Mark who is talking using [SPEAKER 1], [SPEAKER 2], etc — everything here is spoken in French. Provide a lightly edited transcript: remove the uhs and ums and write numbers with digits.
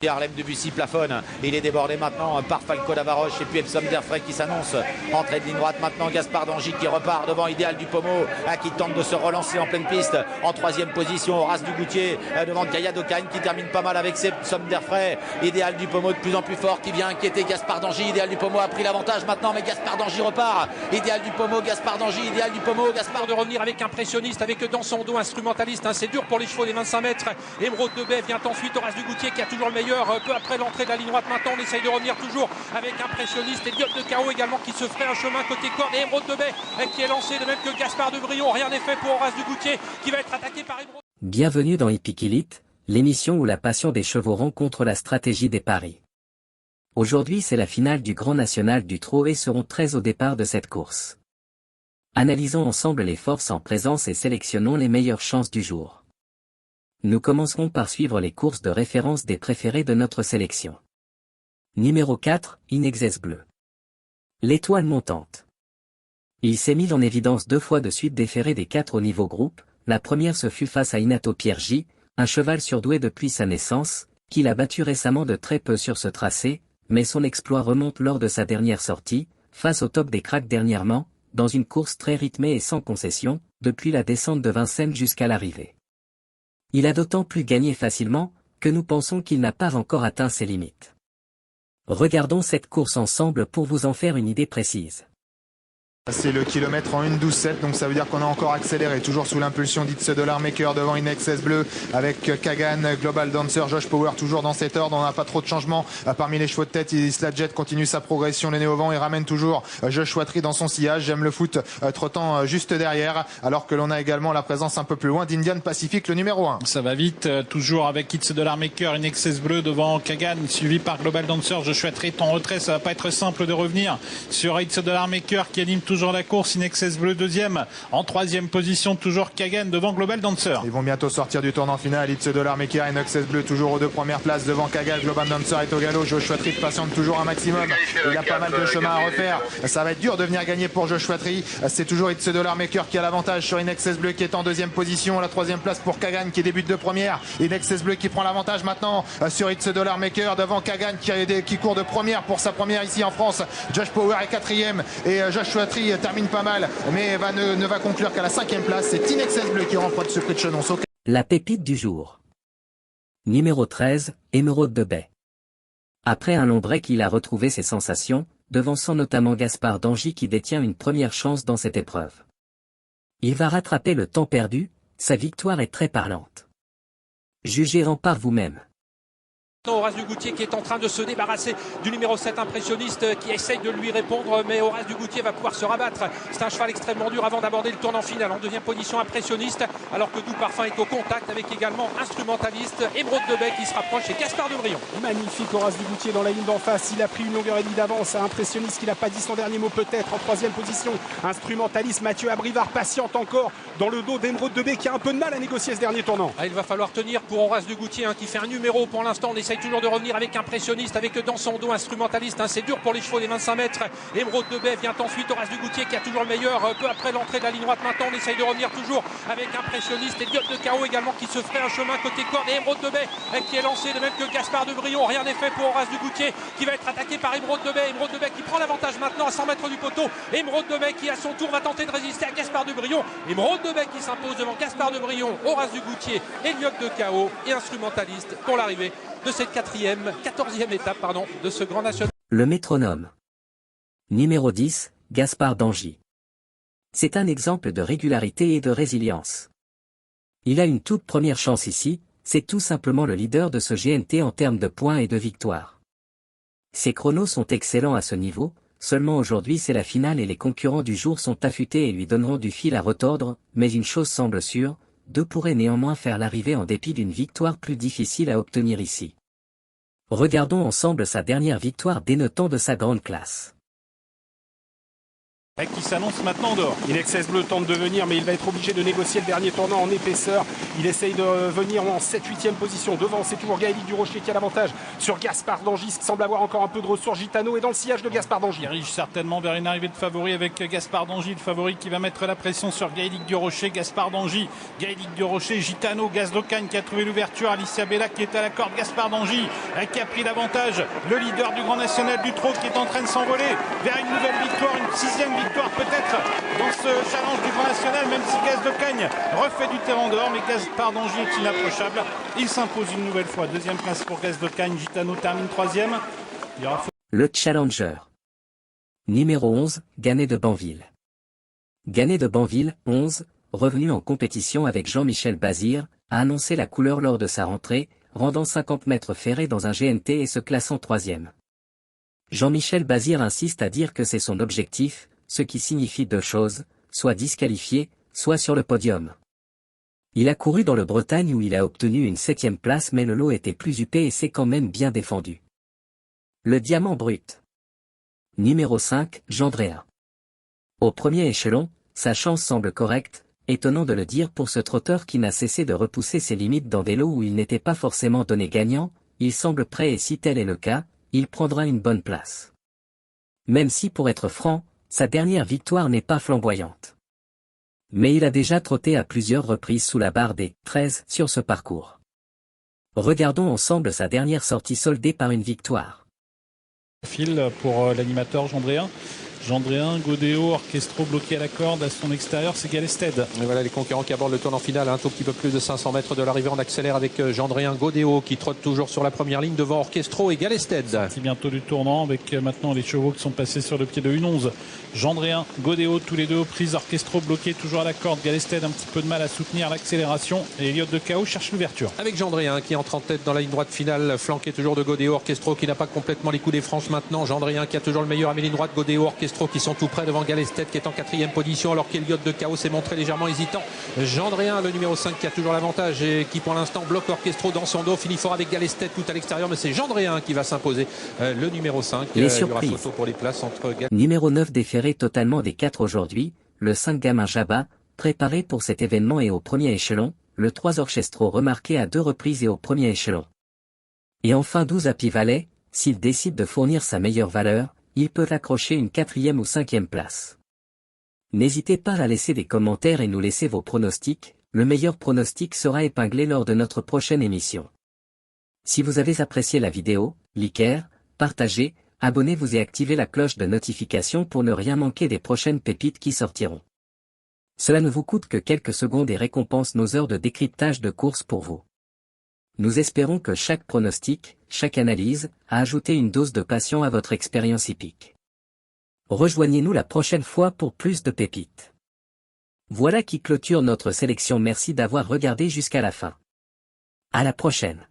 [SPEAKER 1] Harlem Debussy plafonne, il est débordé maintenant par Falco Davaroche et puis Epsom Derfray qui s'annonce. Entrée de ligne droite maintenant, Gaspard d'Angy qui repart devant Idéal Dupomo qui tente de se relancer en pleine piste. En troisième position, Horace Dugoutier devant Kaya Dokkan qui termine pas mal avec Epsom Derfray. Idéal Dupomo de plus en plus fort qui vient inquiéter Gaspard d'Angy. Idéal Dupomo a pris l'avantage maintenant, mais Gaspard d'Angy repart. Idéal Dupomo, Gaspard d'Angy, Idéal Dupomo, Gaspard
[SPEAKER 2] de revenir avec Impressionniste, avec dans son dos Instrumentaliste. C'est dur pour les chevaux des 25 mètres. Émeraude de Baie vient ensuite Horace Dugoutier qui a toujours le meilleur peu après l'entrée de la ligne droite. Maintenant on essaye de revenir toujours avec Impressionniste et Diop de Chaos également qui se ferait un chemin côté corde, et Émeraude de Baie qui est lancé de même que Gaspard de Brion. Rien n'est fait pour Horace Dugoutier qui va être attaqué par Émeraude.
[SPEAKER 3] Bienvenue dans Hippique Elite, l'émission où la passion des chevaux rencontre la stratégie des paris. Aujourd'hui c'est la finale du Grand National du Trot et seront 13 au départ de cette course. Analysons ensemble les forces en présence et sélectionnons les meilleures chances du jour. Nous commencerons par suivre les courses de référence des préférés de notre sélection. Numéro 4, Inexcess Bleu. L'étoile montante. Il s'est mis en évidence 2 fois de suite déféré des 4 au niveau groupe. La première se fut face à Inato Pierre J, un cheval surdoué depuis sa naissance, qu'il a battu récemment de très peu sur ce tracé, mais son exploit remonte lors de sa dernière sortie, face au top des cracks dernièrement, dans une course très rythmée et sans concession, depuis la descente de Vincennes jusqu'à l'arrivée. Il a d'autant plus gagné facilement, que nous pensons qu'il n'a pas encore atteint ses limites. Regardons cette course ensemble pour vous en faire une idée précise.
[SPEAKER 4] C'est le kilomètre en 1:12,7, donc ça veut dire qu'on a encore accéléré, toujours sous l'impulsion d'It's Dollar Maker devant Inexcess Bleu avec Kagan, Global Dancer, Josh Power toujours dans cet ordre. On n'a pas trop de changements parmi les chevaux de tête. Isla Jet continue sa progression, le nez au vent, et ramène toujours Joshua Tree dans son sillage. J'aime le foot trottant juste derrière, alors que l'on a également la présence un peu plus loin d'Indian Pacific, le numéro 1.
[SPEAKER 5] Ça va vite, toujours avec It's Dollar Maker, Inexcess Bleu devant Kagan, suivi par Global Dancer, Joshua Tree en retrait. Ça va pas être simple de revenir sur It's Dollar Maker qui anime toujours la course. Inexcess Bleu deuxième, en troisième position toujours Kagan devant Global Dancer.
[SPEAKER 4] Ils vont bientôt sortir du tournant final. It's Dollar Maker, Inexcess Bleu toujours aux 2 premières places devant Kagan. Global Dancer est au galop. Joshua Tree patiente toujours un maximum. Il a pas mal de chemin à refaire. Ça va être dur de venir gagner pour Joshua Tree. C'est toujours It's Dollar Maker qui a l'avantage sur Inexcess Bleu qui est en deuxième position. La troisième place pour Kagan qui débute de première. Inexcess Bleu qui prend l'avantage maintenant sur It's Dollar Maker devant Kagan qui court de première pour sa première ici en France. Josh Power est quatrième et Joshua Tree termine pas mal, mais ne va conclure qu'à la 5e place. C'est Inexcess Bleu qui remporte ce prix de Chenonceau.
[SPEAKER 3] La pépite du jour. Numéro 13, Émeraude de Baie. Après un long break, il a retrouvé ses sensations, devançant notamment Gaspard d'Angy qui détient une première chance dans cette épreuve. Il va rattraper le temps perdu, sa victoire est très parlante. Jugez-en par vous-même.
[SPEAKER 2] Horace Dugoutier qui est en train de se débarrasser du numéro 7 Impressionniste qui essaye de lui répondre, mais Horace Dugoutier va pouvoir se rabattre. C'est un cheval extrêmement dur avant d'aborder le tournant final. En deuxième position Impressionniste, alors que Doux Parfum est au contact avec également Instrumentaliste. Émeraude de Baie qui se rapproche et Gaspard de Brion.
[SPEAKER 6] Magnifique Horace Dugoutier dans la ligne d'en face. Il a pris une longueur et demie d'avance à Impressionniste qui n'a pas dit son dernier mot peut-être. En troisième position Instrumentaliste, Mathieu Abrivard patiente encore dans le dos d'Émeraude de Baie qui a un peu de mal à négocier ce dernier tournant.
[SPEAKER 2] Il va falloir tenir pour Horace Dugoutier qui fait un numéro pour l'instant. On essaye toujours de revenir avec Impressionniste, avec dans son dos Instrumentaliste. C'est dur pour les chevaux des 25 mètres. Émeraude de Baie vient ensuite Horace Dugoutier qui a toujours le meilleur peu après l'entrée de la ligne droite. Maintenant on essaye de revenir toujours avec Impressionniste et Diop de Chaos également qui se ferait un chemin côté corde, et Émeraude de Baie qui est lancé de même que Gaspard de Brion. Rien n'est fait pour Horace Dugoutier qui va être attaqué par Émeraude de Baie. Émeraude de Baie qui prend l'avantage maintenant à 100 mètres du poteau. Émeraude de Baie qui à son tour va tenter de résister à Gaspard de Brion. Émeraude de Baie qui s'impose devant Gaspard de Brion, Horace Dugoutier et Diop de Chaos et Instrumentaliste pour l'arrivée de cette 14e étape de ce Grand National.
[SPEAKER 3] Le métronome. Numéro 10, Gaspard d'Angy. C'est un exemple de régularité et de résilience. Il a une toute première chance ici, c'est tout simplement le leader de ce GNT en termes de points et de victoires. Ses chronos sont excellents à ce niveau, seulement aujourd'hui c'est la finale et les concurrents du jour sont affûtés et lui donneront du fil à retordre, mais une chose semble sûre, 2 pourraient néanmoins faire l'arrivée en dépit d'une victoire plus difficile à obtenir ici. Regardons ensemble sa dernière victoire dénotant de sa grande classe.
[SPEAKER 5] Qui s'annonce maintenant dehors.
[SPEAKER 6] Inexcess Bleu tente de venir, mais il va être obligé de négocier le dernier tournant en épaisseur. Il essaye de venir en 7-8e position. Devant, c'est toujours Gaëlic Durocher qui a l'avantage sur Gaspard d'Angis, qui semble avoir encore un peu de ressources. Gitano est dans le sillage de Gaspard d'Angis.
[SPEAKER 5] Il dirige certainement vers une arrivée de favori avec Gaspard d'Angis, le favori qui va mettre la pression sur Gaëlic Durocher. Gaspard d'Angis, Gaëlic Durocher, Gitano, Gazdocagne qui a trouvé l'ouverture, Alicia Bella qui est à la corde, Gaspard d'Angis qui a pris l'avantage. Le leader du Grand National du Trot qui est en train de s'envoler vers une nouvelle victoire, une 6e victoire peut-être dans ce challenge du Grand National, même si Gazdocagne refait du terrain dehors, mais Gaspard d'Angis est inapprochable. Il s'impose une nouvelle fois. 2e place pour Gazdocagne, Gitano termine 3e.
[SPEAKER 3] Le Challenger. Numéro 11, Gannet de Banville. Gannet de Banville, 11, revenu en compétition avec Jean-Michel Bazir, a annoncé la couleur lors de sa rentrée, rendant 50 mètres ferrés dans un GNT et se classant 3e. Jean-Michel Bazir insiste à dire que c'est son objectif, ce qui signifie 2 choses, soit disqualifié, soit sur le podium. Il a couru dans le Bretagne où il a obtenu une 7e place, mais le lot était plus huppé et s'est quand même bien défendu. Le Diamant Brut. Numéro 5, Gendréen. Au premier échelon, sa chance semble correcte, étonnant de le dire pour ce trotteur qui n'a cessé de repousser ses limites dans des lots où il n'était pas forcément donné gagnant. Il semble prêt et si tel est le cas, il prendra une bonne place. Même si pour être franc, sa dernière victoire n'est pas flamboyante. Mais il a déjà trotté à plusieurs reprises sous la barre des 13 sur ce parcours. Regardons ensemble sa dernière sortie soldée par une victoire.
[SPEAKER 5] Fil pour l'animateur Gendréen. Gendréen, Godéo, Orchestro bloqué à la corde, à son extérieur, c'est Galested.
[SPEAKER 2] Et voilà les conquérants qui abordent le tournant final, un tout petit peu plus de 500 mètres de l'arrivée. On accélère avec Gendréen, Godéo qui trotte toujours sur la première ligne devant Orchestro et Galested.
[SPEAKER 5] C'est bientôt du tournant avec maintenant les chevaux qui sont passés sur le pied de 1-11. Gendréen, Godéo, tous les deux aux prises. Orchestro bloqué toujours à la corde. Galested un petit peu de mal à soutenir l'accélération. Et Elliot de Chaos cherche l'ouverture.
[SPEAKER 2] Avec Gendréen qui entre en tête dans la ligne droite finale, flanqué toujours de Godéo, Orchestro qui n'a pas complètement les coups des franches maintenant. Gendréen qui a toujours le meilleur à ligne droite, Godéo, Orchestro qui sont tout près devant Galested qui est en 4e position alors qu'Elliot de Chaos s'est montré légèrement hésitant. Gendréen, le numéro 5 qui a toujours l'avantage et qui pour l'instant bloque Orchestro dans son dos, finit fort avec Galested tout à l'extérieur, mais c'est Gendréen qui va s'imposer. Le numéro 5.
[SPEAKER 3] Les surprises.
[SPEAKER 2] Pour les places entre
[SPEAKER 3] Numéro 9 déféré totalement des 4 aujourd'hui, le 5 Gamin Jabba, préparé pour cet événement et au premier échelon, le 3 Orchestro remarqué à 2 reprises et au premier échelon. Et enfin 12 Happy Valley, s'il décide de fournir sa meilleure valeur, il peut accrocher une 4e ou 5e place. N'hésitez pas à laisser des commentaires et nous laisser vos pronostics, le meilleur pronostic sera épinglé lors de notre prochaine émission. Si vous avez apprécié la vidéo, likez, partagez, abonnez-vous et activez la cloche de notification pour ne rien manquer des prochaines pépites qui sortiront. Cela ne vous coûte que quelques secondes et récompense nos heures de décryptage de course pour vous. Nous espérons que chaque pronostic, chaque analyse, a ajouté une dose de passion à votre expérience hippique. Rejoignez-nous la prochaine fois pour plus de pépites. Voilà qui clôture notre sélection. Merci d'avoir regardé jusqu'à la fin. À la prochaine.